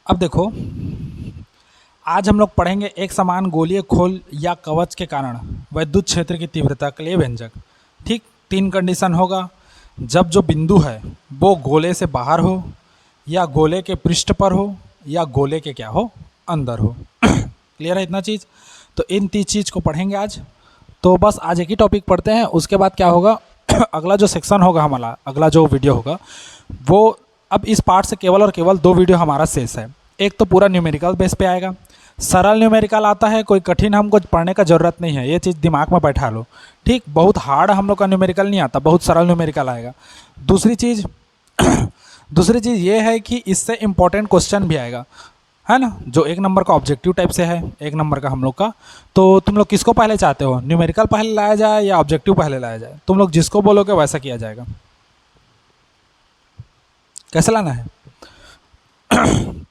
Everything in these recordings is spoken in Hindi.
अब देखो, आज हम लोग पढ़ेंगे एक समान गोलीय खोल या कवच के कारण वैद्युत क्षेत्र की तीव्रता के लिए व्यंजक। ठीक, तीन कंडीशन होगा। जब जो बिंदु है वो गोले से बाहर हो, या गोले के पृष्ठ पर हो, या गोले के क्या हो, अंदर हो। क्लियर है इतना चीज़? तो इन तीन चीज़ को पढ़ेंगे आज। तो बस आज एक ही टॉपिक पढ़ते हैं, उसके बाद क्या होगा अगला जो सेक्शन होगा हमारा, अगला जो वीडियो होगा वो, अब इस पार्ट से केवल और केवल दो वीडियो हमारा शेष है। एक तो पूरा न्यूमेरिकल बेस पे आएगा, सरल न्यूमेरिकल आता है, कोई कठिन हमको पढ़ने का ज़रूरत नहीं है, ये चीज़ दिमाग में बैठा लो। ठीक, बहुत हार्ड हम लोग का न्यूमेरिकल नहीं आता, बहुत सरल न्यूमेरिकल आएगा। दूसरी चीज़ दूसरी चीज़ ये है कि इससे इम्पोर्टेंट क्वेश्चन भी आएगा, है ना, जो एक नंबर का ऑब्जेक्टिव टाइप से है, एक नंबर का हम लोग का। तो तुम लोग किसको पहले चाहते हो, न्यूमेरिकल पहले लाया जाए या ऑब्जेक्टिव पहले लाया जाए? तुम लोग जिसको बोलोगे वैसा किया जाएगा। कैसे लाना है?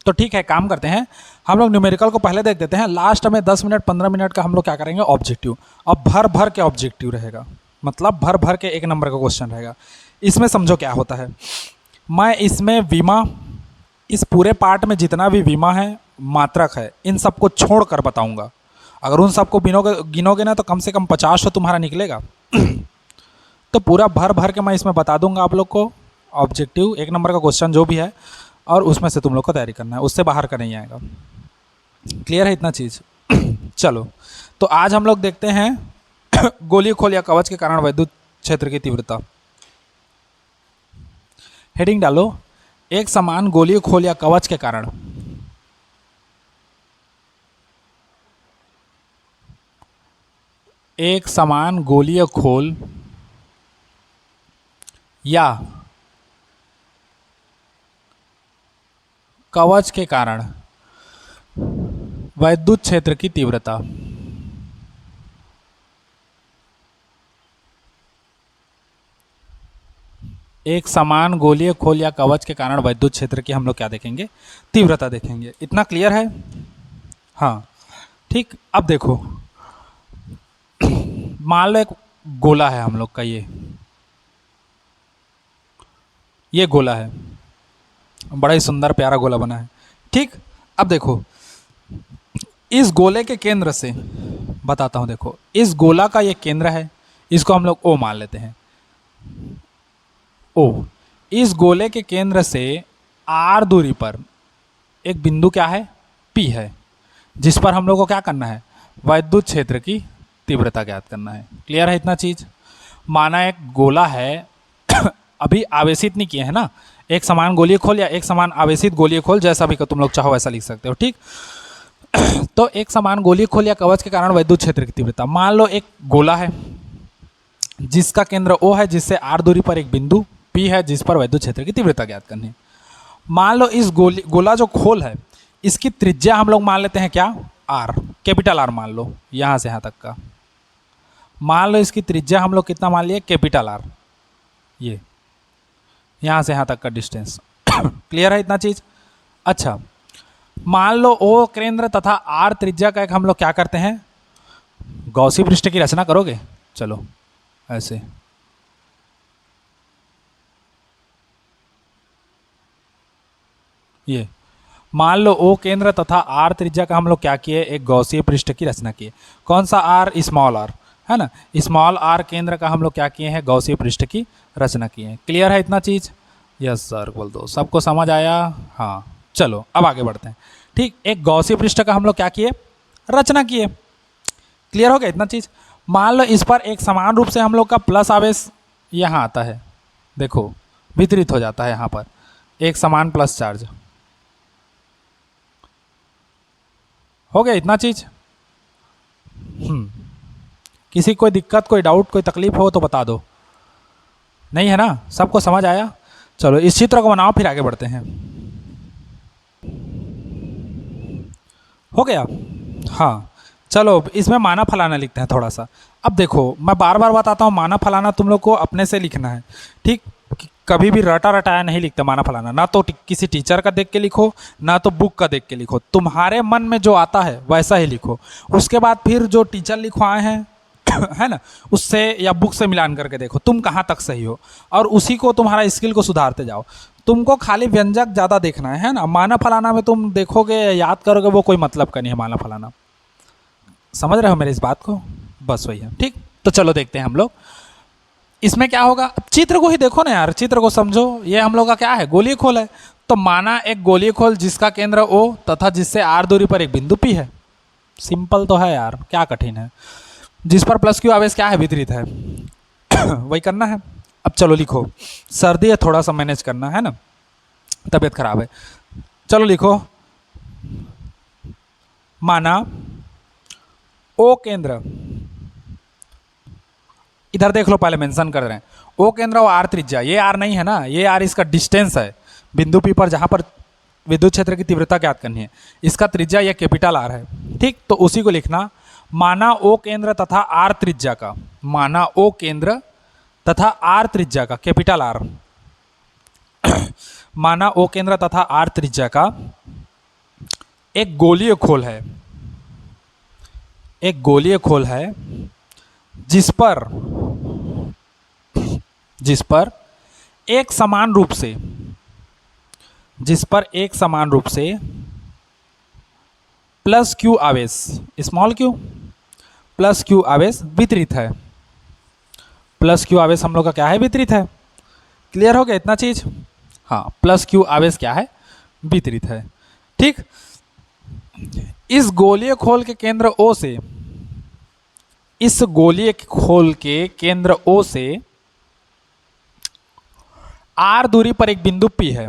तो ठीक है, काम करते हैं, हम लोग न्यूमेरिकल को पहले देख देते हैं, लास्ट में 10 मिनट 15 मिनट का हम लोग क्या करेंगे, ऑब्जेक्टिव। अब भर भर के ऑब्जेक्टिव रहेगा, मतलब भर भर के एक नंबर का क्वेश्चन रहेगा। इसमें समझो क्या होता है, मैं इसमें विमा, इस पूरे पार्ट में जितना भी विमा है, मात्रक है, इन सबको छोड़ कर बताऊंगा। अगर उन सबको गिनोगे ना तो कम से कम 50 तो तुम्हारा निकलेगा। तो पूरा भर भर के मैं इसमें बता दूंगा आप लोग को, ऑब्जेक्टिव एक नंबर का क्वेश्चन जो भी है, और उसमें से तुम लोग को तैयारी करना है, उससे बाहर का नहीं आएगा। क्लियर है इतना चीज़? चलो, तो आज हम लोग देखते हैं गोली खोल या कवच के कारण वैद्युत क्षेत्र की तीव्रता। हेडिंग डालो, एक समान गोलीय खोल या कवच के कारण एक समान गोलीय खोल या कवच के कारण वैद्युत क्षेत्र की तीव्रता। एक समान गोलीय खोल या कवच के कारण वैद्युत क्षेत्र की हम लोग क्या देखेंगे, तीव्रता देखेंगे। इतना क्लियर है? हाँ, ठीक। अब देखो, मान लो एक गोला है हम लोग का, ये गोला है, बड़ा ही सुंदर प्यारा गोला बना है। ठीक, अब देखो, इस गोले के केंद्र से बताता हूं, देखो इस गोला का ये केंद्र है, इसको हम लोग ओ मान लेते हैं, ओ। इस गोले के केंद्र से आर दूरी पर एक बिंदु क्या है, पी है, जिस पर हम लोग को क्या करना है, वैद्युत क्षेत्र की तीव्रता ज्ञात करना है। क्लियर है इतना चीज? माना एक गोला है अभी आवेशित नहीं किए है ना, एक समान गोलीय खोल या एक समान आवेशित गोलीय खोल, जैसा भी तुम लोग चाहो वैसा लिख सकते हो। ठीक, तो एक समान गोलीय खोल या कवच के कारण वैद्युत क्षेत्र की तीव्रता। मान लो एक गोला है जिसका केंद्र O है, जिससे R दूरी पर एक बिंदु P है, जिस पर वैद्युत क्षेत्र की तीव्रता ज्ञात करनी है। मान लो इस गोला जो खोल है, इसकी त्रिज्या हम लोग मान लेते हैं क्या, R, कैपिटल R मान लो, यहां से यहां तक का मान लो इसकी त्रिज्या हम लोग कितना मान लिए, कैपिटल R, ये यहां से यहां तक का डिस्टेंस। क्लियर है इतना चीज? अच्छा, मान लो O केंद्र तथा R त्रिज्या का एक हम लोग क्या करते हैं, गॉसी पृष्ठ की रचना करोगे? चलो ऐसे, ये मान लो O केंद्र तथा R त्रिज्या का हम लोग क्या किए, एक गॉसीय पृष्ठ की रचना किए। कौन सा R, स्मॉल r, है ना, स्मॉल r केंद्र का हम लोग क्या किए हैं, गॉसीय पृष्ठ की रचना किए हैं। क्लियर है इतना चीज? यस सर बोल दो, सबको समझ आया? हाँ, चलो अब आगे बढ़ते हैं। ठीक, एक गॉसीय पृष्ठ का हम लोग क्या किए, रचना किए। क्लियर हो गया इतना चीज? मान लो इस पर एक समान रूप से हम लोग का प्लस आवेश यहाँ आता है, देखो वितरित हो जाता है यहाँ पर, एक समान प्लस चार्ज। हो गया इतना चीज? किसी कोई दिक्कत, कोई डाउट, कोई तकलीफ हो तो बता दो। नहीं है ना, सबको समझ आया? चलो इस चित्र को बनाओ, फिर आगे बढ़ते हैं। हो गया? हाँ, चलो इसमें माना फलाना लिखते हैं थोड़ा सा। अब देखो, मैं बार बार बताता हूँ, माना फलाना तुम लोग को अपने से लिखना है। ठीक, कभी भी रटा रटाया नहीं लिखते माना फलाना, ना तो किसी टीचर का देख के लिखो, ना तो बुक का देख के लिखो, तुम्हारे मन में जो आता है वैसा ही लिखो। उसके बाद फिर जो टीचर लिखवाए हैं है ना, उससे या बुक से मिलान करके देखो तुम कहाँ तक सही हो, और उसी को तुम्हारा स्किल को सुधारते जाओ। तुमको खाली व्यंजक ज़्यादा देखना है ना। माना फलाना में तुम देखोगे याद करोगे वो कोई मतलब का नहीं है माना फलाना। समझ रहे हो मेरी इस बात को? बस वही है। ठीक, तो चलो देखते हैं हम लोग इसमें क्या होगा। अब चित्र को ही देखो ना यार, चित्र को समझो। ये हम लोग का क्या है, गोलीय खोल है। तो माना एक गोलीय खोल जिसका केंद्र O तथा जिससे r दूरी पर एक बिंदु P है। सिंपल तो है यार, क्या कठिन है। जिस पर प्लस क्यू आवेश क्या है, वितरित है। वही करना है। अब चलो लिखो, सर्दी है थोड़ा सा मैनेज करना है ना, तबीयत खराब है। चलो लिखो, माना O केंद्र, इधर देख लो, पहले मेंशन कर रहे हैं O केंद्र और R त्रिज्या। ये R नहीं है ना, ये R इसका डिस्टेंस है बिंदु P पर जहां पर विद्युत क्षेत्र की तीव्रता ज्ञात करनी है। इसका त्रिज्या यह कैपिटल R है। ठीक, तो उसी को लिखना, माना O केंद्र तथा R त्रिज्या का, माना O केंद्र तथा R त्रिज्या का, कैपिटल R, माना O केंद्र तथा R त्रिज्या का एक गोलीय खोल है, एक गोलीय खोल है जिस पर एक समान रूप से, जिस पर एक समान रूप से प्लस क्यू आवेश, स्मॉल क्यू, प्लस क्यू आवेश वितरित है। प्लस क्यू आवेश हम लोग का क्या है, वितरित है। क्लियर हो गया इतना चीज? हाँ, प्लस क्यू आवेश क्या है, वितरित है। ठीक, इस गोलीय खोल के केंद्र O से, इस गोलीय खोल के केंद्र O से R दूरी पर एक बिंदु P है,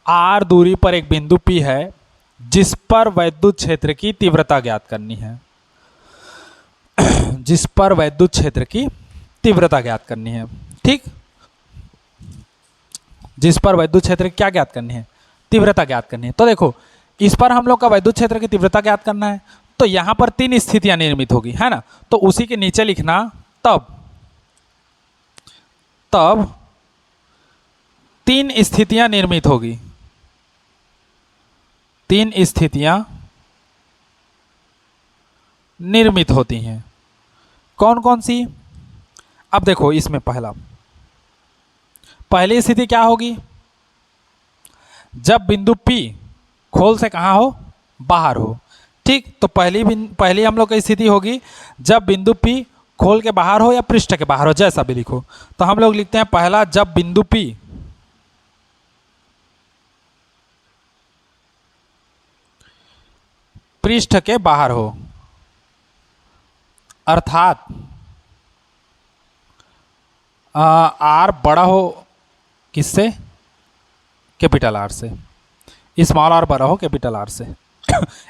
R दूरी पर एक बिंदु P है जिस पर वैद्युत क्षेत्र की तीव्रता ज्ञात करनी है। जिस पर वैद्युत क्षेत्र की तीव्रता ज्ञात करनी है। ठीक, जिस पर वैद्युत क्षेत्र क्या ज्ञात करनी है, तीव्रता ज्ञात करनी है। तो देखो, इस पर हम लोग का वैद्युत क्षेत्र की तीव्रता ज्ञात करना है, तो यहां पर 3 स्थितियां निर्मित होगी, है ना। तो उसी के नीचे लिखना, तब 3 स्थितियां निर्मित होगी। 3 स्थितियां निर्मित होती हैं। कौन कौन सी? अब देखो, इसमें पहली स्थिति क्या होगी, जब बिंदु P खोल से कहां हो, बाहर हो। ठीक, तो पहली हम लोग की स्थिति होगी जब बिंदु P खोल के बाहर हो या पृष्ठ के बाहर हो, जैसा भी लिखो। तो हम लोग लिखते हैं पहला, जब बिंदु P पृष्ठ के बाहर हो, अर्थात R बड़ा हो किससे, कैपिटल R से। स्मॉल r बड़ा हो कैपिटल R से।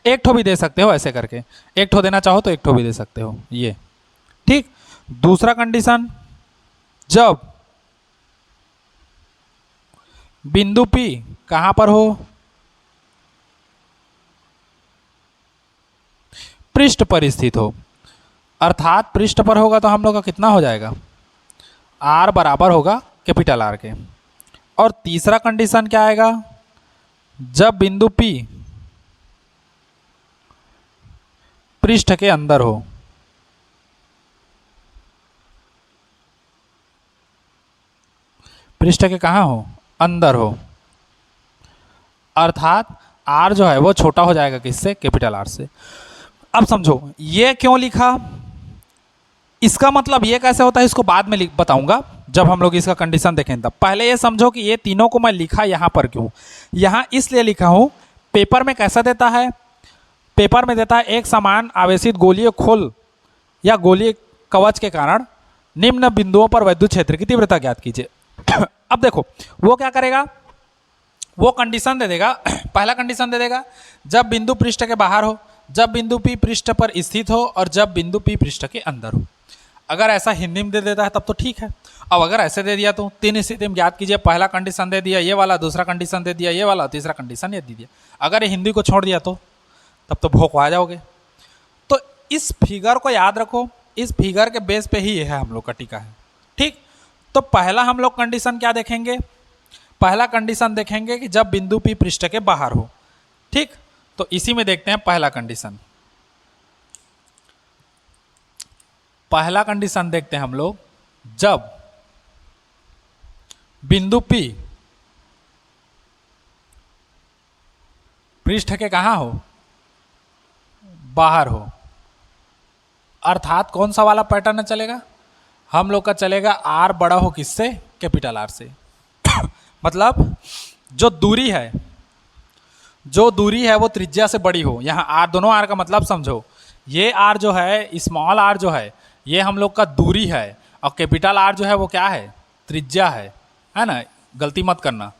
एक ठो भी दे सकते हो ऐसे करके, एक ठो देना चाहो तो एक ठो भी दे सकते हो ये। ठीक, दूसरा कंडीशन, जब बिंदु P कहां पर हो, पृष्ठ पर स्थित हो। अर्थात पृष्ठ पर होगा तो हम लोग का कितना हो जाएगा, R बराबर होगा कैपिटल R के। और तीसरा कंडीशन क्या आएगा, जब बिंदु P पृष्ठ के अंदर हो। पृष्ठ के कहां हो, अंदर हो। अर्थात R जो है वो छोटा हो जाएगा किससे, कैपिटल R से। अब समझो ये क्यों लिखा, इसका मतलब ये कैसे होता है इसको बाद में बताऊंगा जब हम लोग इसका कंडीशन देखें तब। पहले ये समझो कि ये तीनों को मैं लिखा यहां पर क्यों, यहां इसलिए लिखा हूं, पेपर में कैसा देता है, पेपर में देता है एक समान आवेशित गोलीय खोल या गोलीय कवच के कारण निम्न बिंदुओं पर वैद्युत क्षेत्र की तीव्रता ज्ञात कीजिए। अब देखो वो क्या करेगा, वो कंडीशन दे देगा, पहला कंडीशन दे देगा जब बिंदु पृष्ठ के बाहर हो, जब बिंदु P पृष्ठ पर स्थित हो और जब बिंदु P पृष्ठ के अंदर हो। अगर ऐसा हिंदी में दे देता है तब तो ठीक है। अब अगर ऐसे दे दिया तो 3 स्थिति में ज्ञात कीजिए, पहला कंडीशन दे दिया ये वाला, दूसरा कंडीशन दे दिया ये वाला, तीसरा कंडीशन ये दे दिया। अगर ये हिंदी को छोड़ दिया तो तब तो भोंकवा जाओगे। तो इस फिगर को याद रखो, इस फिगर के बेस पे ही ये है हम लोग का टीका है। ठीक, तो पहला हम लोग कंडीशन क्या देखेंगे, पहला कंडीशन देखेंगे कि जब बिंदु P पृष्ठ के बाहर हो। ठीक, तो इसी में देखते हैं पहला कंडीशन। पहला कंडीशन देखते हैं हम लोग, जब बिंदु P पृष्ठ के कहाँ हो, बाहर हो, अर्थात कौन सा वाला पैटर्न चलेगा, हम लोग का चलेगा आर बड़ा हो किससे, कैपिटल आर से। मतलब जो दूरी है, जो दूरी है वो त्रिज्या से बड़ी हो। यहाँ आर, दोनों आर का मतलब समझो, ये आर जो है, स्मॉल आर जो है, ये हम लोग का दूरी है, और कैपिटल आर जो है वो क्या है, त्रिज्या है ना, गलती मत करना।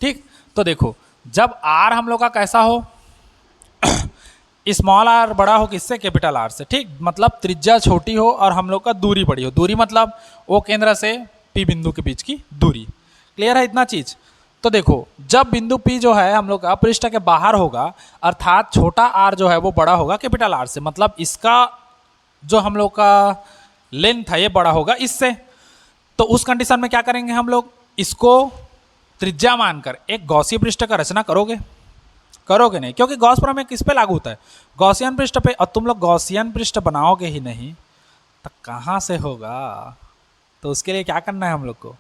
ठीक, तो देखो जब आर हम लोग का कैसा हो, स्मॉल आर बड़ा हो किससे, कैपिटल आर से। ठीक, मतलब त्रिज्या छोटी हो और हम लोग का दूरी बड़ी हो। दूरी मतलब ओ केंद्र से पी बिंदु के बीच की दूरी। क्लियर है इतना चीज। तो देखो जब बिंदु P जो है हम लोग का पृष्ठ के बाहर होगा, अर्थात छोटा आर जो है वो बड़ा होगा कैपिटल आर से, मतलब इसका जो हम लोग का लेंथ है ये बड़ा होगा इससे। तो उस कंडीशन में क्या करेंगे हम लोग, इसको त्रिज्या मानकर एक गॉसीय पृष्ठ का रचना करोगे, करोगे नहीं, क्योंकि गॉस प्रमेय किस पे लागू होता है, गॉसियन पृष्ठ पे। और तुम लोग गॉसियन पृष्ठ बनाओगे ही नहीं तो कहाँ से होगा, तो उसके लिए क्या करना है हम लोग को,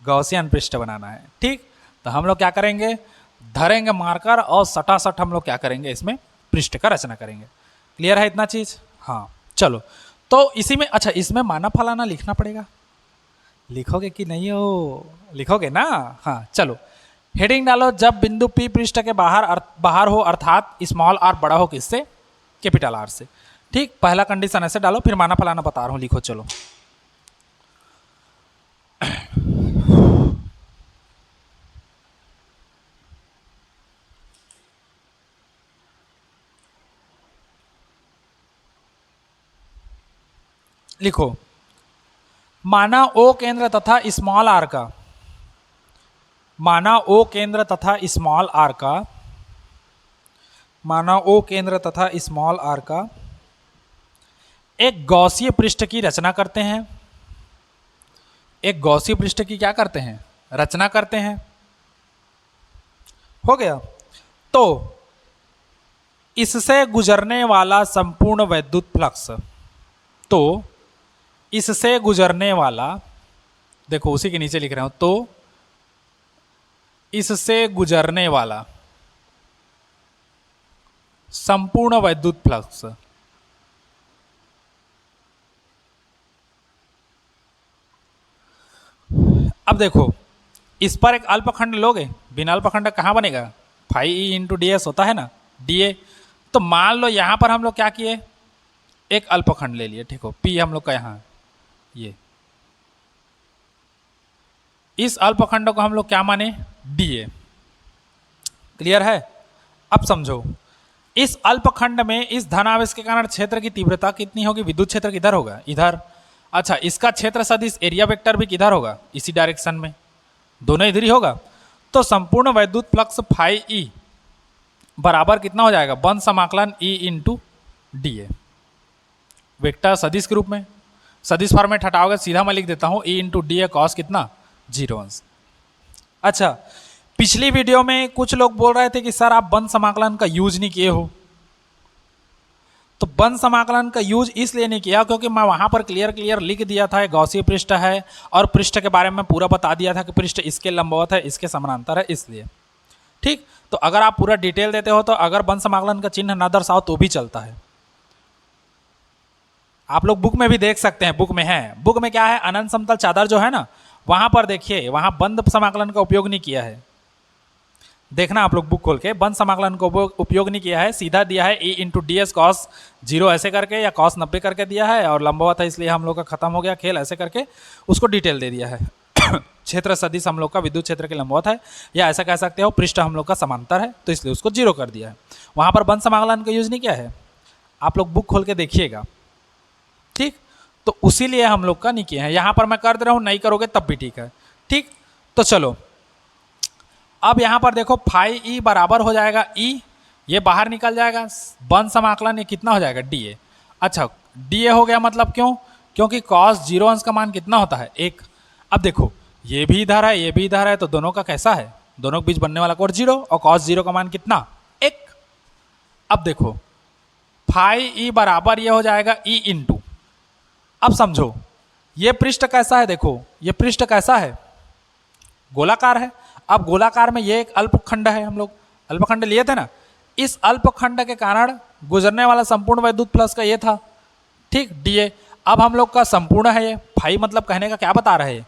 गॉसियन पृष्ठ बनाना है। ठीक, तो हम लोग क्या करेंगे, धरेंगे मार्कर और सटासट हम लोग क्या करेंगे, इसमें पृष्ठ का रचना करेंगे। क्लियर है इतना चीज। हाँ चलो, तो इसी में अच्छा, इसमें माना फलाना लिखना पड़ेगा, लिखोगे कि नहीं हो, लिखोगे ना। हाँ चलो, हेडिंग डालो, जब बिंदु P पृष्ठ के बाहर हो, अर्थात स्मॉल आर बड़ा हो किससे, कैपिटल आर से। ठीक, पहला कंडीशन ऐसे डालो, फिर माना फलाना बता रहा हूं, लिखो चलो। लिखो, माना ओ केंद्र तथा स्मॉल आर का, माना ओ केंद्र तथा स्मॉल आर का, माना ओ केंद्र तथा स्मॉल आर का एक गॉसीय पृष्ठ की रचना करते हैं, एक गॉसीय पृष्ठ की क्या करते हैं, रचना करते हैं। हो गया। तो इससे गुजरने वाला संपूर्ण वैद्युत फ्लक्स, तो इससे गुजरने वाला, देखो उसी के नीचे लिख रहा हूं, तो इससे गुजरने वाला संपूर्ण वैद्युत फ्लक्स अब देखो इस पर एक अल्पखंड लोगे, बिना अल्पखंड कहां बनेगा, phi E into d S होता है ना, डी ए। तो मान लो यहां पर हम लोग क्या किए, एक अल्पखंड ले लिए। ठीक हो, पी हम लोग का यहां, ये इस अल्पखंड को हम लोग क्या माने, डी ए। क्लियर है। अब समझो, इस अल्पखंड में इस धनावेश के कारण क्षेत्र की तीव्रता कितनी होगी, विद्युत क्षेत्र किधर होगा, इधर। अच्छा, इसका क्षेत्र सदिश एरिया वेक्टर भी किधर होगा, इसी डायरेक्शन में, दोनों इधर ही होगा। तो संपूर्ण वैद्युत फ्लक्स फाई ई बराबर कितना हो जाएगा, वन समाकलन ई इंटू डी ए, वेक्टर सदिश के रूप में। सदिश फॉर्मेट हटाओगे, सीधा मैं लिख देता हूं ई इंटू डी ए कॉस कितना, 0 अच्छा, पिछली वीडियो में कुछ लोग बोल रहे थे कि सर आप बंद समाकलन का यूज नहीं किए हो। तो बंद समाकलन का यूज इसलिए नहीं किया क्योंकि मैं वहां पर क्लियर लिख दिया था गॉसीय पृष्ठ है, और पृष्ठ के बारे में पूरा बता दिया था कि पृष्ठ इसके लंबवत है, इसके समानांतर है, इसलिए। ठीक, तो अगर आप पूरा डिटेल देते हो तो अगर बंद समाकलन का चिन्ह न दर्शाओ तो भी चलता है। आप लोग बुक में भी देख सकते हैं, बुक में है, बुक में क्या है, अनंत समतल चादर जो है ना, वहां पर देखिए, वहां बंद समाकलन का उपयोग नहीं किया है। देखना आप लोग बुक खोल के, बंद समाकलन को उपयोग नहीं किया है, सीधा दिया है ई इंटू डी एस कॉस 0 ऐसे करके, या कॉस 90 करके दिया है, और लंबवत है इसलिए हम लोग का खत्म हो गया खेल, ऐसे करके उसको डिटेल दे दिया है। क्षेत्र सदिश हम लोग का विद्युत क्षेत्र के लंबवत है, या ऐसा कह सकते हो पृष्ठ हम लोग का समांतर है, तो इसलिए उसको 0 कर दिया है। वहां पर बंद समाकलन का यूज नहीं किया है, आप लोग बुक खोल के देखिएगा। ठीक, तो उसी लिए हम लोग का नहीं किया है, यहां पर मैं कर दे रहा हूं, नहीं करोगे तब भी ठीक है। ठीक, तो चलो अब यहां पर देखो, फाई ई बराबर हो जाएगा ई, ये बाहर निकल जाएगा, बंद समाकलन ये कितना हो जाएगा, डी ए। अच्छा, डी ए हो गया मतलब क्यों, क्योंकि कॉस 0 अंश का मान कितना होता है, 1। अब देखो ये भी इधर है, ये भी इधर है, तो दोनों का कैसा है, दोनों के बीच बनने वाला कोण 0, और कॉस 0 का मान कितना, 1। अब देखो फाई ई बराबर ये हो जाएगा ई इंटू, अब समझो ये पृष्ठ कैसा है, देखो ये पृष्ठ कैसा है, गोलाकार है। अब गोलाकार में ये एक अल्पखंड है, हम लोग अल्पखंड लिए थे ना, इस अल्पखंड के कारण गुजरने वाला संपूर्ण वैद्युत फ्लक्स का ये था, ठीक, डीए। अब हम लोग का संपूर्ण है ये, फाई मतलब कहने का क्या बता रहे हैं,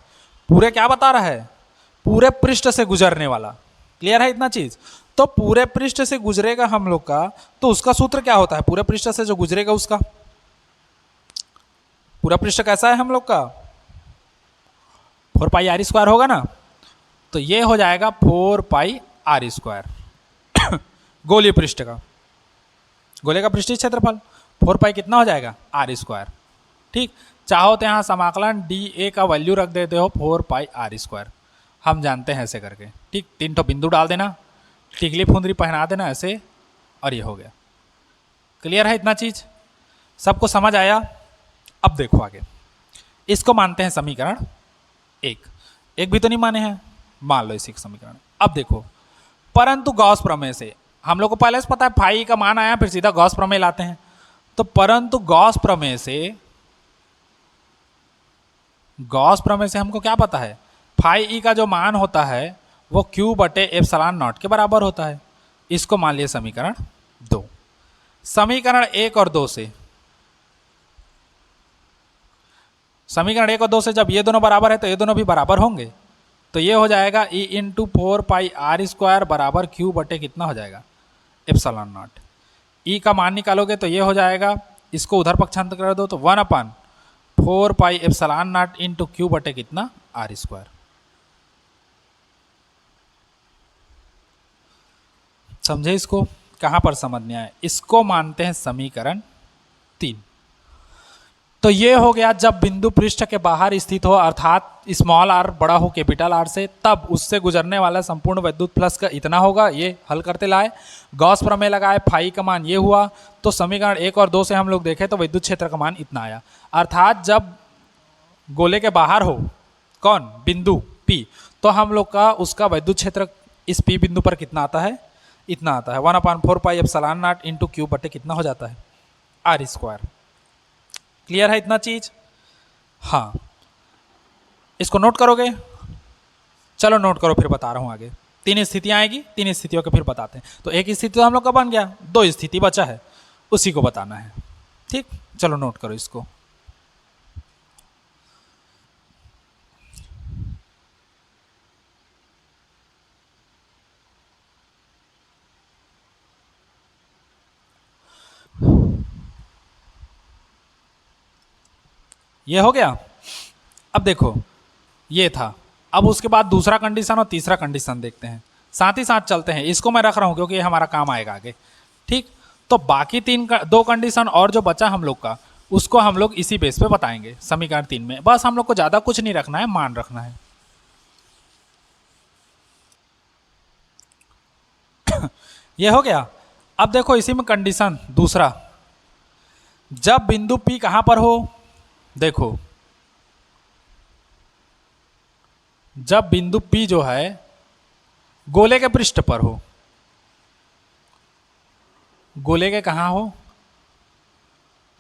पूरे क्या बता रहा है, पूरे पृष्ठ से गुजरने वाला। क्लियर है इतना चीज? तो पूरे पृष्ठ से गुजरेगा हम लोग का, तो उसका सूत्र क्या होता है, पूरे पृष्ठ से जो गुजरेगा उसका, पूरा पृष्ठ कैसा है हम लोग का, 4πr² होगा ना, तो ये हो जाएगा 4πr²। गोलीय पृष्ठ का, गोले का पृष्ठीय क्षेत्रफल 4π कितना हो जाएगा, r²। ठीक, चाहो तो यहाँ समाकलन dA का वैल्यू रख देते हो 4πr², हम जानते हैं ऐसे करके। ठीक, 3 बिंदु डाल देना, टिकली फुंदरी पहना देना ऐसे, और ये हो गया। क्लियर है इतना चीज, सबको समझ आया? अब देखो आगे, इसको मानते हैं समीकरण एक भी तो नहीं माने हैं, मान लो इसी समीकरण। अब देखो, परंतु गॉस प्रमेय से हम लोग को पहले से पता है फाई का मान आया, फिर सीधा गॉस प्रमेय लाते हैं। तो परंतु गॉस प्रमेय से हमको क्या पता है, फाई ई का जो मान होता है वो Q/ε0 के बराबर होता है। इसको मान लिया समीकरण 2। समीकरण 1 और 2 से, समीकरण 1 और 2 से जब ये दोनों बराबर है तो ये दोनों भी बराबर होंगे, तो ये हो जाएगा E × 4πr² बराबर Q बटे कितना हो जाएगा, ε0। E का मान निकालोगे तो ये हो जाएगा, इसको उधर पक्षांतर कर दो तो 1/4πε0 इंटू Q बटे कितना, r²। समझे इसको, कहां पर समझने आए, इसको मानते हैं समीकरण 3। तो ये हो गया जब बिंदु पृष्ठ के बाहर स्थित हो, अर्थात स्मॉल r बड़ा हो कैपिटल R से, तब उससे गुजरने वाला संपूर्ण वैद्युत फ्लक्स का इतना होगा। ये हल करते लाए, गॉस प्रमेय लगाए, फाई का मान ये हुआ। तो समीकरण 1 और 2 से हम लोग देखें तो विद्युत क्षेत्र का मान इतना आया। अर्थात जब गोले के बाहर हो कौन, बिंदु P, तो हम लोग का उसका वैद्युत क्षेत्र इस P बिंदु पर कितना आता है, इतना आता है 1/4πε0 इंटू Q बटे कितना हो जाता है, r²। क्लियर है इतना चीज? हाँ, इसको नोट करोगे? चलो नोट करो, फिर बता रहा हूं आगे। 3 स्थितियां आएगी, 3 स्थितियों के फिर बताते हैं। तो एक स्थिति तो हम लोग का बन गया, 2 स्थिति बचा है, उसी को बताना है। ठीक, चलो नोट करो इसको। ये हो गया। अब देखो, ये था। अब उसके बाद दूसरा कंडीशन और तीसरा कंडीशन देखते हैं, साथ ही साथ चलते हैं। इसको मैं रख रहा हूं क्योंकि ये हमारा काम आएगा आगे। ठीक, तो बाकी 2 कंडीशन और जो बचा हम लोग का, उसको हम लोग इसी बेस पे बताएंगे समीकरण 3 में। बस हम लोग को ज्यादा कुछ नहीं रखना है, मान रखना है। ये हो गया। अब देखो इसी में कंडीशन दूसरा, जब बिंदु P कहां पर हो, देखो जब बिंदु P जो है गोले के पृष्ठ पर हो, गोले के कहां हो,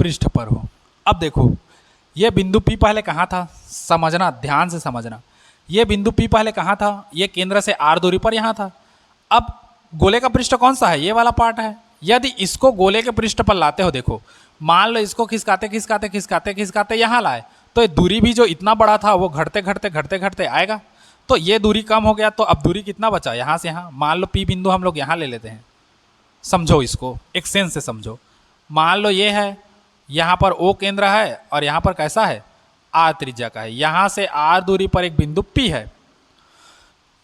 पृष्ठ पर हो। अब देखो ये बिंदु P पहले कहां था, समझना, ध्यान से समझना। ये बिंदु P पहले कहां था, ये केंद्र से r दूरी पर यहां था। अब गोले का पृष्ठ कौन सा है, ये वाला पार्ट है। यदि इसको गोले के पृष्ठ पर लाते हो, देखो मान लो इसको खिसकाते खिसकाते खिसकाते खिसकाते यहां लाए, तो ये दूरी भी जो इतना बड़ा था वो घटते घटते घटते घटते आएगा। तो ये दूरी कम हो गया, तो अब दूरी कितना बचा, यहां से यहां। मान लो P बिंदु हम लोग यहां ले लेते हैं, समझो इसको, एक सेंस से समझो। मान लो ये है, यहां पर O केंद्र है और यहां पर कैसा है, R त्रिज्या का है। यहां से R दूरी पर एक बिंदु P है।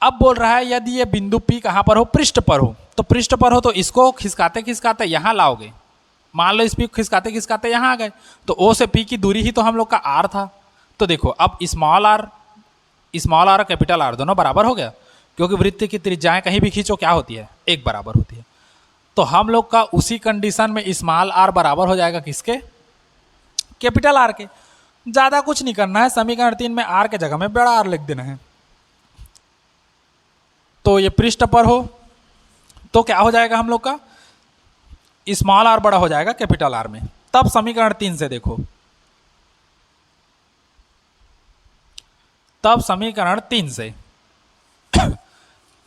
अब बोल रहा है यदि ये बिंदु P कहां पर हो, पृष्ठ पर हो, तो पृष्ठ पर हो तो इसको खिसकाते खिसकाते यहां लाओगे। मान लो इस P खिसकाते खिसकाते यहां आ गए, तो O से P की दूरी ही तो हम लोग का R था। तो देखो अब स्मॉल r कैपिटल R दोनों बराबर हो गया, क्योंकि वृत्त की त्रिज्याएं कहीं भी खींचो क्या होती है, एक बराबर होती है। तो हम लोग का उसी कंडीशन में स्मॉल r बराबर हो जाएगा किसके, कैपिटल R के। ज्यादा कुछ नहीं करना है, समीकरण 3 में R के जगह में बड़ा R लिख देना है। तो ये पृष्ठ पर हो तो क्या हो जाएगा हम लोग का, स्मॉल r बड़ा हो जाएगा कैपिटल R में। तब समीकरण 3 से देखो, तब समीकरण 3 से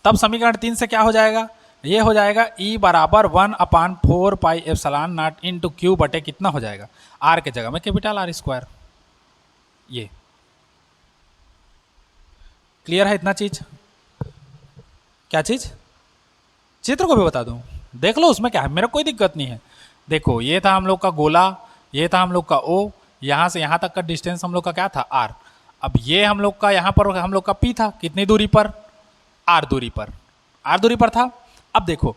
तब समीकरण 3 से क्या हो जाएगा, ये हो जाएगा E बराबर 1/4 pi epsilon not into Q बटे कितना हो जाएगा, आर के जगह में कैपिटल आर स्क्वायर। ये क्लियर है इतना चीज? क्या चीज? चित्र को भी बता दूं, देख लो उसमें क्या है, मेरा कोई दिक्कत नहीं है। देखो ये था हम लोग का गोला, ये था हम लोग का ओ, यहां से यहां तक का डिस्टेंस हम लोग का क्या था, आर। अब ये हम लोग का यहां पर हम लोग का पी था, कितनी दूरी पर, आर दूरी पर, आर दूरी पर था। अब देखो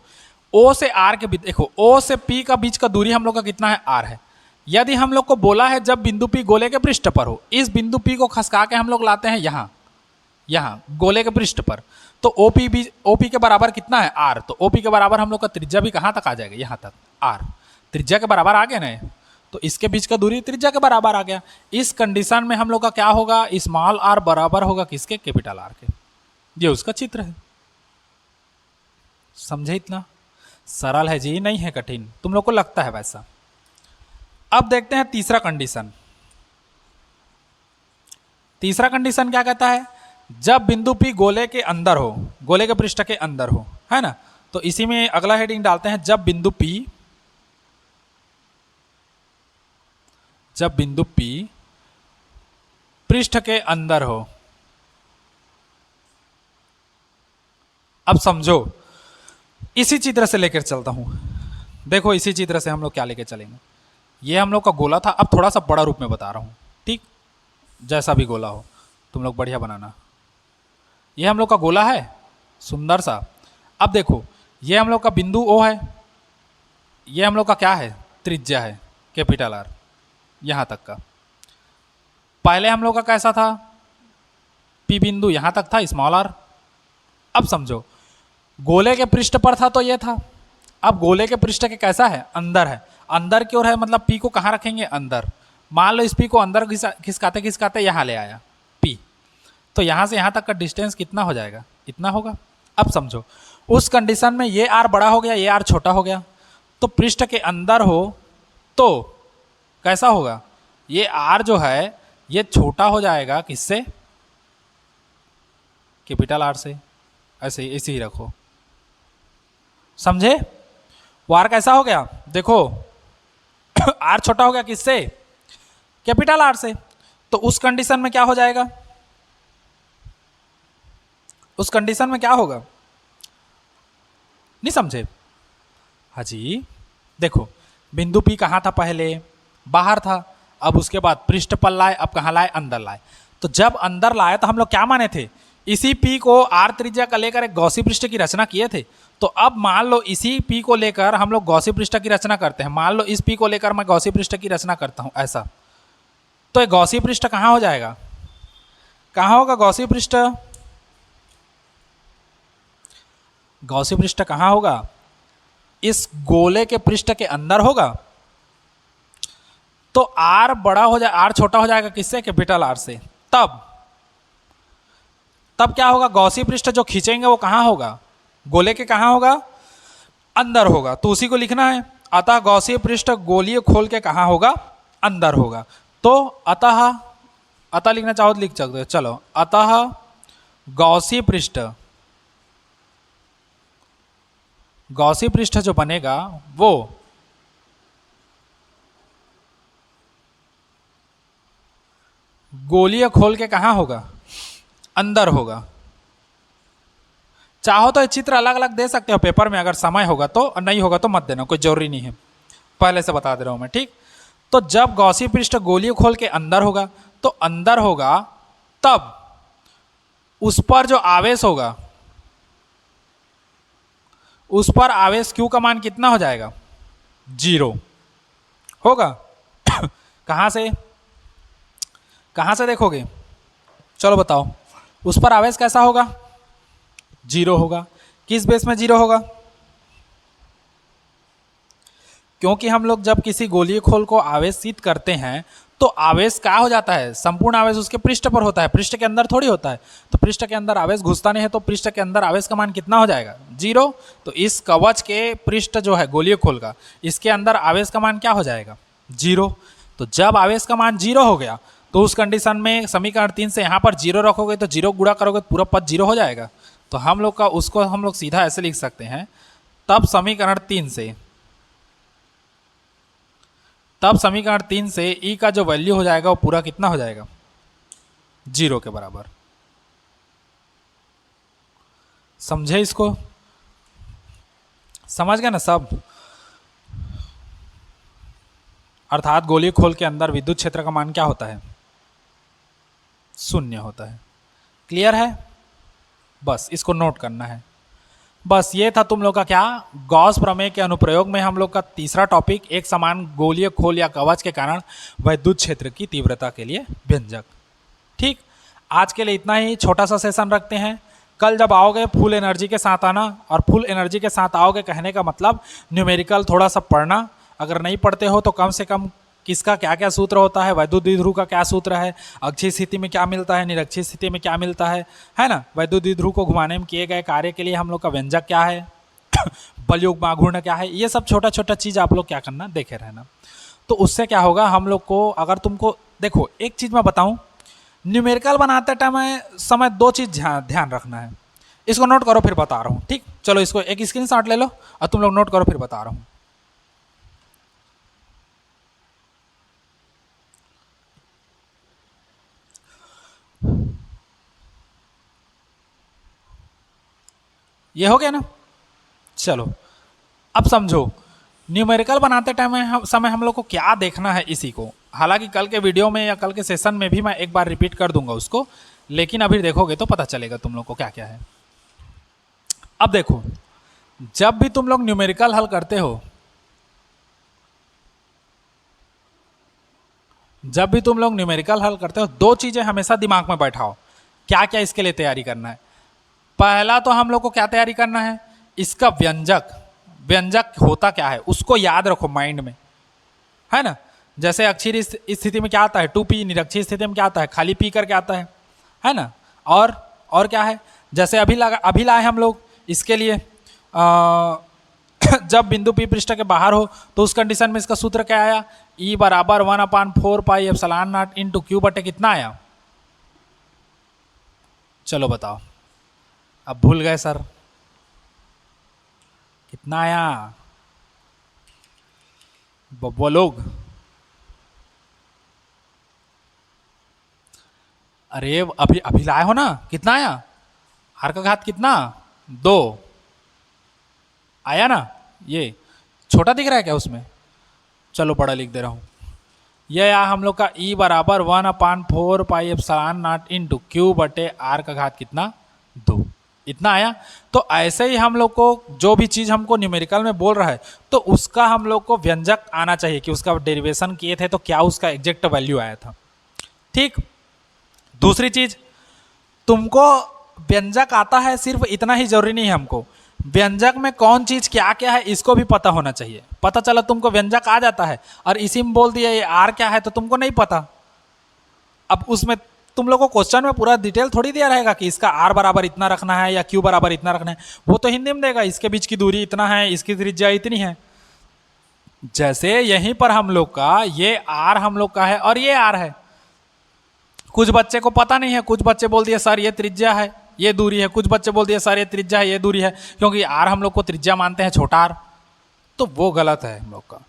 ओ से आर के बीच, देखो ओ से पी का बीच का दूरी हम लोग का कितना है, आर है। यदि हम लोग को बोला है जब बिंदु पी गोले के पृष्ठ पर हो, इस बिंदु पी को खसका के हम लोग लाते हैं यहां, यहां गोले के पृष्ठ पर, तो ओपी के बराबर कितना है, आर। तो ओपी के बराबर हम लोग का त्रिज्या भी कहां तक आ जाएगा, यहां तक, आर। त्रिज्या के बराबर आ गया ना, तो इसके बीच का दूरी त्रिज्या के बराबर आ गया। इस कंडीशन में हम लोग का क्या होगा, स्मॉल आर बराबर होगा किसके, कैपिटल आर के। ये उसका चित्र है। समझे? इतना सरल है जी, नहीं है कठिन, तुम लोग को लगता है वैसा। अब देखते हैं तीसरा कंडीशन। तीसरा कंडीशन क्या कहता है, जब बिंदु P गोले के अंदर हो, गोले के पृष्ठ के अंदर हो, है ना। तो इसी में अगला हेडिंग डालते हैं, जब बिंदु P पृष्ठ के अंदर हो। अब समझो, इसी चित्र से लेकर चलता हूं। देखो इसी चित्र से हम लोग क्या लेकर चलेंगे, ये हम लोग का गोला था, अब थोड़ा सा बड़ा रूप में बता रहा हूं, ठीक, जैसा भी गोला हो तुम लोग बढ़िया बनाना। ये हम लोग का गोला है सुंदर सा। अब देखो ये हम लोग का बिंदु ओ है, ये हम लोग का क्या है, त्रिज्या है कैपिटल आर, यहां तक का। पहले हम लोग का कैसा था, पी बिंदु यहां तक था, स्मॉल आर। अब समझो गोले के पृष्ठ पर था तो ये था, अब गोले के पृष्ठ के कैसा है, अंदर है, अंदर की ओर है, मतलब पी को कहाँ रखेंगे, अंदर। मान लो इस पी को अंदर खिसकाते खिसकाते यहाँ ले आया पी, तो यहाँ से यहाँ तक का डिस्टेंस कितना हो जाएगा, इतना होगा। अब समझो उस कंडीशन में ये आर बड़ा हो गया, ये आर छोटा हो गया, तो पृष्ठ के अंदर हो तो कैसा होगा, ये आर जो है ये छोटा हो जाएगा किससे, कैपिटल आर से। ऐसे ही रखो, समझे? वो आर कैसा हो गया, देखो आर छोटा हो गया किससे, कैपिटल आर से। तो उस कंडीशन में क्या हो जाएगा, उस कंडीशन में क्या होगा, नहीं समझे? हाँ जी, देखो बिंदु पी कहाँ था, पहले बाहर था, अब उसके बाद पृष्ठ पर लाए, अब कहाँ लाए, अंदर लाए। तो जब अंदर लाए तो हम लोग क्या माने थे, इसी पी को आर त्रिज्या का लेकर एक गौसी पृष्ठ की रचना किए थे। तो अब मान लो इसी पी को लेकर हम लोग गौसी पृष्ठ की रचना करते हैं, मान लो इस पी को लेकर मैं गौसी पृष्ठ की रचना करता हूं ऐसा, तो एक गौसी पृष्ठ कहाँ हो जाएगा, कहाँ होगा गौसी पृष्ठ, गौसी पृष्ठ कहाँ होगा, इस गोले के पृष्ठ के अंदर होगा। तो आर बड़ा हो जाए, आर छोटा हो जाएगा किससे, कैपिटल आर से। तब क्या होगा, गौसी पृष्ठ जो खींचेंगे वो कहाँ होगा, गोले के कहाँ होगा, अंदर होगा। तो उसी को लिखना है, अतः गौसी पृष्ठ गोलीय खोल के कहाँ होगा, अंदर होगा। तो अतः लिखना चाहो तो लिख सकते हो, चलो अतः गौसी पृष्ठ जो बनेगा वो गोलीय खोल के कहाँ होगा, अंदर होगा। चाहो तो ये चित्र अलग अलग दे सकते हो पेपर में, अगर समय होगा तो, और नहीं होगा तो मत देना, कोई जरूरी नहीं है, पहले से बता दे रहा हूं मैं, ठीक। तो जब गौसी पृष्ठ गोलीय खोल के अंदर होगा, तो अंदर होगा, तब उस पर जो आवेश होगा, उस पर आवेश Q का मान कितना हो जाएगा, 0 होगा। कहां से देखोगे, चलो बताओ, उस पर आवेश कैसा होगा, 0 होगा। किस बेस में 0 होगा, क्योंकि हम लोग जब किसी गोलीय खोल को आवेशित करते हैं तो आवेश क्या हो जाता है, संपूर्ण आवेश उसके पृष्ठ पर होता है, पृष्ठ के अंदर थोड़ी होता है। तो पृष्ठ के अंदर आवेश घुसता नहीं है, तो पृष्ठ के अंदर आवेश का मान कितना हो जाएगा, 0। तो इस कवच के पृष्ठ जो है गोलीय खोल का, इसके अंदर आवेश का मान क्या हो जाएगा, 0। तो जब आवेश का मान 0 हो गया, तो उस कंडीशन में समीकरण 3 से यहाँ पर 0 रखोगे तो 0 गुणा करोगे तो पूरा पद 0 हो जाएगा। तो हम लोग का उसको हम लोग सीधा ऐसे लिख सकते हैं, तब समीकरण 3 से ई का जो वैल्यू हो जाएगा वो पूरा कितना हो जाएगा, 0 के बराबर। समझे इसको? समझ गए ना सब? अर्थात गोलीय खोल के अंदर विद्युत क्षेत्र का मान क्या होता है, 0 होता है। क्लियर है? बस इसको नोट करना है। बस ये था तुम लोग का क्या, गॉस प्रमेय के अनुप्रयोग में हम लोग का तीसरा टॉपिक, एक समान गोलीय खोल या कवच के कारण विद्युत क्षेत्र की तीव्रता के लिए व्यंजक। ठीक, आज के लिए इतना ही, छोटा सा सेशन रखते हैं। कल जब आओगे फुल एनर्जी के साथ आना, और फुल एनर्जी के साथ आओगे कहने का मतलब न्यूमेरिकल थोड़ा सा पढ़ना। अगर नहीं पढ़ते हो तो कम से कम किसका क्या क्या सूत्र होता है, वैद्युत द्विध्रुव का क्या सूत्र है, अक्षीय स्थिति में क्या मिलता है, निरक्षीय स्थिति में क्या मिलता है ना। वैद्युत द्विध्रुव को घुमाने में किए गए कार्य के लिए हम लोग का व्यंजक क्या है, बलयुग्म आघूर्ण क्या है, ये सब छोटा छोटा चीज़ आप लोग क्या करना, देखे रहना। तो उससे क्या होगा हम लोग को, अगर तुमको देखो एक चीज़ मैं बताऊँ, न्यूमेरिकल बनाते समय 2 चीज़ ध्यान रखना है। इसको नोट करो फिर बता रहा हूँ। ठीक, चलो इसको एक स्क्रीनशॉट ले लो और तुम लोग नोट करो फिर बता रहा हूँ। ये हो गया ना? चलो अब समझो, न्यूमेरिकल बनाते समय हम लोग को क्या देखना है इसी को। हालांकि कल के वीडियो में या कल के सेशन में भी मैं एक बार रिपीट कर दूंगा उसको, लेकिन अभी देखोगे तो पता चलेगा तुम लोग को क्या क्या है। अब देखो, जब भी तुम लोग न्यूमेरिकल हल करते हो, दो चीजें हमेशा दिमाग में बैठाओ, क्या क्या इसके लिए तैयारी करना है। पहला तो हम लोग को क्या तैयारी करना है, इसका व्यंजक होता क्या है उसको याद रखो माइंड में, है ना। जैसे अक्षीय स्थिति में क्या आता है 2p, निरक्षीय स्थिति में क्या आता है खाली p करके आता है ना। और क्या है, जैसे अभी लाए हम लोग इसके लिए जब बिंदु p पृष्ठ के बाहर हो तो उस कंडीशन में इसका सूत्र क्या आया, E बराबर 1/4 pi epsilon not into Q बटे कितना आया, चलो बताओ। अब भूल गए सर, कितना आया बब्बो लोग? अरे अभी लाए हो ना, कितना आया, r का घात कितना, 2 आया ना। ये छोटा दिख रहा है क्या उसमें, चलो बड़ा लिख दे रहा हूं। यह आया हम लोग का E बराबर 1/4 pi epsilon not into Q बटे r का घात कितना, 2, इतना आया। तो ऐसे ही हम लोग को जो भी चीज़ हमको न्यूमेरिकल में बोल रहा है तो उसका हम लोग को व्यंजक आना चाहिए कि उसका डेरिवेशन किए थे तो क्या उसका एग्जैक्ट वैल्यू आया था। ठीक, दूसरी चीज, तुमको व्यंजक आता है सिर्फ इतना ही जरूरी नहीं है, हमको व्यंजक में कौन चीज क्या क्या है इसको भी पता होना चाहिए। पता चला तुमको व्यंजक आ जाता है और इसी में बोल दिया ये आर क्या है तो तुमको नहीं पता, अब उसमें तुम लोग को क्वेश्चन में पूरा डिटेल थोड़ी दिया रहेगा कि इसका आर बराबर इतना रखना है या क्यू बराबर इतना रखना है, वो तो हिंदी में देगा इसके बीच की दूरी इतना है, इसकी त्रिज्या इतनी है। जैसे यहीं पर हम लोग का ये आर हम लोग का है और ये आर है, कुछ बच्चे को पता नहीं है, कुछ बच्चे बोल दिए सर ये त्रिज्या है ये दूरी है, कुछ बच्चे बोल दिए सर ये त्रिज्या है ये दूरी है, क्योंकि आर हम लोग को त्रिज्या मानते हैं छोटा आर, तो वो गलत है हम लोग का।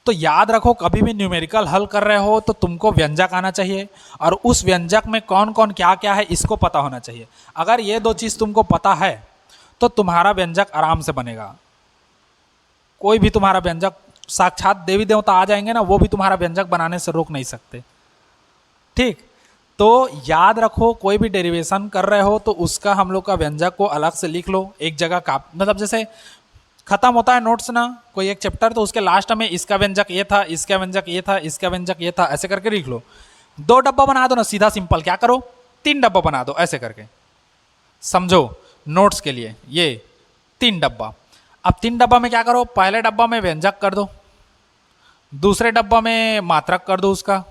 तो याद रखो कभी भी न्यूमेरिकल हल कर रहे हो तो तुमको व्यंजक आना चाहिए और उस व्यंजक में कौन कौन क्या क्या है इसको पता होना चाहिए। अगर ये 2 चीज़ तुमको पता है तो तुम्हारा व्यंजक आराम से बनेगा। कोई भी तुम्हारा व्यंजक, साक्षात देवी देवता आ जाएंगे ना वो भी तुम्हारा व्यंजक बनाने से रोक नहीं सकते। ठीक, तो याद रखो कोई भी डेरिवेशन कर रहे हो तो उसका हम लोग का व्यंजक को अलग से लिख लो एक जगह का, मतलब जैसे खत्म होता है नोट्स ना कोई एक चैप्टर तो उसके लास्ट में इसका व्यंजक ये था, इसका व्यंजक ये था, इसका व्यंजक ये था, ऐसे करके लिख लो। 2 डब्बा बना दो ना, सीधा सिंपल क्या करो 3 डब्बा बना दो ऐसे करके, समझो नोट्स के लिए ये 3 डब्बा। अब 3 डब्बा में क्या करो, पहले डब्बा में व्यंजक कर दो, दूसरे डब्बा में मात्रक कर दो उसका,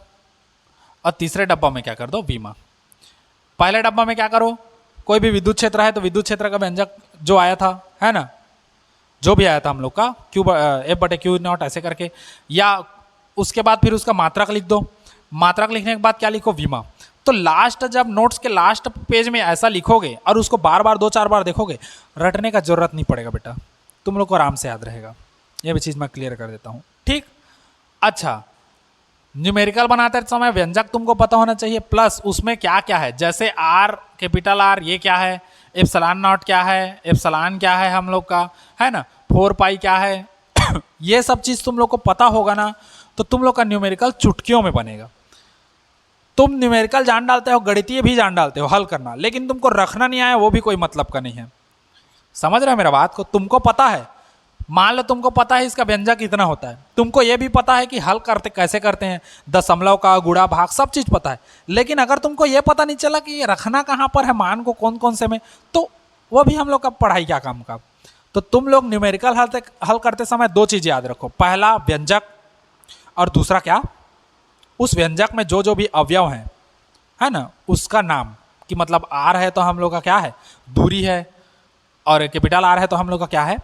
और तीसरे डब्बा में क्या कर दो विमा। पहले डब्बा में क्या करो, कोई भी विद्युत क्षेत्र है तो विद्युत क्षेत्र का व्यंजक जो आया था है ना, जो भी आया था हम लोग का क्यू एफ बटे क्यू नॉट ऐसे करके, या उसके बाद फिर उसका मात्रक लिख दो, मात्रक लिखने के बाद क्या लिखो विमा। तो लास्ट जब नोट्स के लास्ट पेज में ऐसा लिखोगे और उसको बार बार 2-4 बार देखोगे, रटने का जरूरत नहीं पड़ेगा बेटा, तुम लोग को आराम से याद रहेगा। ये भी चीज़ मैं क्लियर कर देता हूँ, ठीक। अच्छा, न्यूमेरिकल बनाते समय व्यंजक तुमको पता होना चाहिए, प्लस उसमें क्या क्या है, जैसे आर, कैपिटल आर ये क्या है, एप्सिलॉन नॉट क्या है, एप्सिलॉन क्या है हम लोग का, है ना, 4 पाई क्या है ये सब चीज़ तुम लोग को पता होगा ना, तो तुम लोग का न्यूमेरिकल चुटकियों में बनेगा। तुम न्यूमेरिकल जान डालते हो, गणितीय भी जान डालते हो हल करना, लेकिन तुमको रखना नहीं आया वो भी कोई मतलब का नहीं है। समझ रहे हो मेरा बात को? तुमको पता है, मान लो तुमको पता है इसका व्यंजक कितना होता है, तुमको ये भी पता है कि हल करते कैसे करते हैं, दशमलव का, गुणा, भाग, सब चीज़ पता है, लेकिन अगर तुमको ये पता नहीं चला कि ये रखना कहाँ पर है, मान को कौन कौन से में, तो वो भी हम लोग का पढ़ाई क्या काम का। तो तुम लोग न्यूमेरिकल हल करते समय 2 चीज़ याद रखो, पहला व्यंजक और दूसरा क्या, उस व्यंजक में जो जो भी अवयव हैं, है ना, उसका नाम, कि मतलब आर है तो हम लोग का क्या है, दूरी है, और कैपिटल आर है तो हम लोग का क्या है,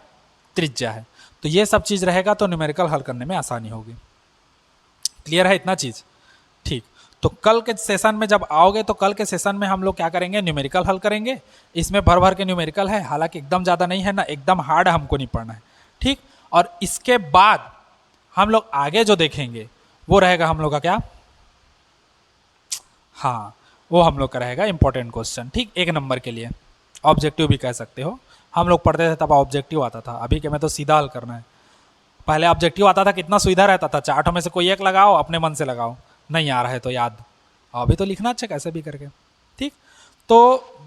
त्रिज्या है। तो ये सब चीज़ रहेगा तो न्यूमेरिकल हल करने में आसानी होगी। क्लियर है इतना चीज़? ठीक। तो कल के सेशन में जब आओगे तो कल के सेशन में हम लोग क्या करेंगे, न्यूमेरिकल हल करेंगे। इसमें भर भर के न्यूमेरिकल है, हालांकि एकदम ज़्यादा नहीं है ना, एकदम हार्ड हमको नहीं पढ़ना है, ठीक। और इसके बाद हम लोग आगे जो देखेंगे वो रहेगा हम लोग का क्या, हाँ, वो हम लोग का रहेगा इंपॉर्टेंट क्वेश्चन, ठीक, 1 नंबर के लिए, ऑब्जेक्टिव भी कह सकते हो। हम लोग पढ़ते थे तब ऑब्जेक्टिव आता था, अभी के में तो सीधा हल करना है। पहले ऑब्जेक्टिव आता था, कितना सुविधा रहता था, 4 में से कोई एक लगाओ, अपने मन से लगाओ, नहीं आ रहा है तो याद, अभी तो लिखना अच्छा कैसे भी करके, ठीक। तो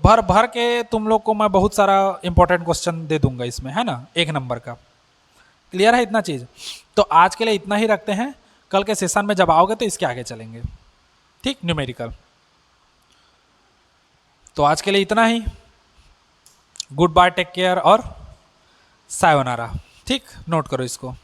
भर भर के तुम लोग को मैं बहुत सारा इंपॉर्टेंट क्वेश्चन दे दूंगा इसमें, है ना, 1 नंबर का। क्लियर है इतना चीज़? तो आज के लिए इतना ही रखते हैं, कल के सेशन में जब आओगे तो इसके आगे चलेंगे, ठीक, न्यूमेरिकल। तो आज के लिए इतना ही, गुड बाय, टेक केयर और सायोनारा, ठीक, नोट करो इसको।